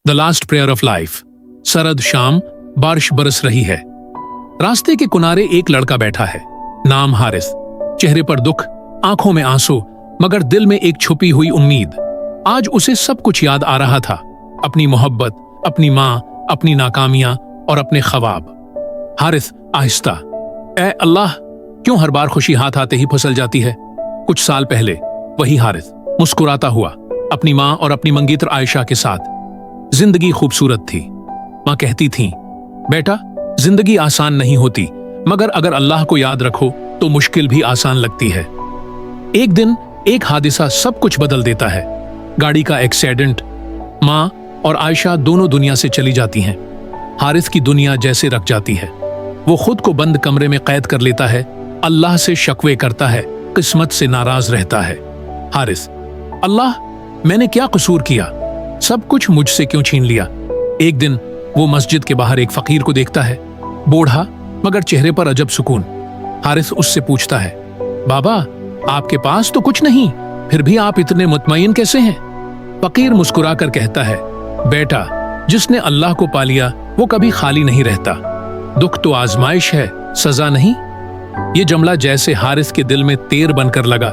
The last prayer of life. सरद शाम, बारिश बरस रही है। रास्ते के किनारे एक लड़का बैठा है, नाम हारिस। चेहरे पर दुख, आंखों में आंसू, मगर दिल में एक छुपी हुई उम्मीद। आज उसे सब कुछ याद आ रहा था, अपनी मोहब्बत, अपनी माँ, अपनी नाकामियां और अपने ख्वाब। हारिस आहिस्ता, ए अल्लाह, क्यों हर बार खुशी हाथ आते ही फिसल जाती है? कुछ साल पहले वही हारिस मुस्कुराता हुआ अपनी माँ और अपनी मंगीतर आयशा के साथ। जिंदगी खूबसूरत थी। माँ कहती थीं, बेटा, जिंदगी आसान नहीं होती, मगर अगर अल्लाह को याद रखो तो मुश्किल भी आसान लगती है। एक दिन एक हादिसा सब कुछ बदल देता है। गाड़ी का एक्सीडेंट। माँ और आयशा दोनों दुनिया से चली जाती हैं। हारिस की दुनिया जैसे रख जाती है। वो खुद को बंद कमरे में कैद कर लेता है, अल्लाह से शकवे करता है, किस्मत से नाराज रहता है। हारिस, अल्लाह, मैंने क्या कसूर किया? सब कुछ मुझसे क्यों छीन लिया? एक दिन वो मस्जिद के बाहर एक फकीर को देखता है, बूढ़ा मगर चेहरे पर अजब सुकून। हारिस उससे पूछता है, बाबा, आपके पास तो कुछ नहीं, फिर भी आप इतने मुतमईन कैसे हैं? फकीर मुस्कुराकर कहता है, बेटा, जिसने अल्लाह को पा लिया वो कभी खाली नहीं रहता। दुख तो आजमाइश है, सजा नहीं। ये जुमला जैसे हारिस के दिल में तीर बनकर लगा।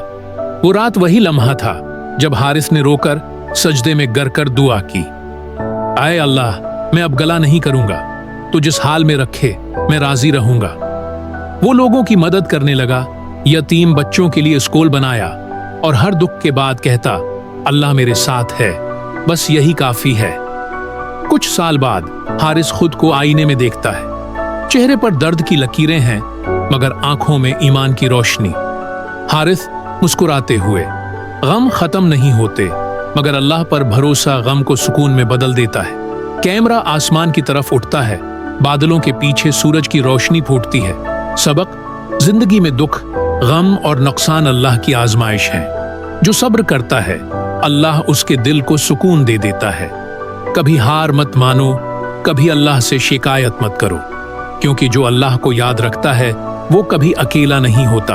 वो रात वही लम्हा था जब हारिस ने रोकर सजदे में गिर कर दुआ की, आए अल्लाह, मैं अब गला नहीं करूंगा, तो जिस हाल में रखे मैं राजी रहूंगा। वो लोगों की मदद करने लगा, यतीम बच्चों के लिए स्कूल बनाया और हर दुख के बाद कहता, अल्लाह मेरे साथ है, बस यही काफी है। कुछ साल बाद हारिस खुद को आईने में देखता है। चेहरे पर दर्द की लकीरें हैं, मगर आंखों में ईमान की रोशनी। हारिस मुस्कुराते हुए, गम खत्म नहीं होते, मगर अल्लाह पर भरोसा गम को सुकून में बदल देता है। कैमरा आसमान की तरफ उठता है, बादलों के पीछे सूरज की रोशनी फूटती है। सबक, जिंदगी में दुख, गम और नुकसान अल्लाह की आजमाइश है। जो सब्र करता है, अल्लाह उसके दिल को सुकून दे देता है। कभी हार मत मानो, कभी अल्लाह से शिकायत मत करो, क्योंकि जो अल्लाह को याद रखता है वो कभी अकेला नहीं होता।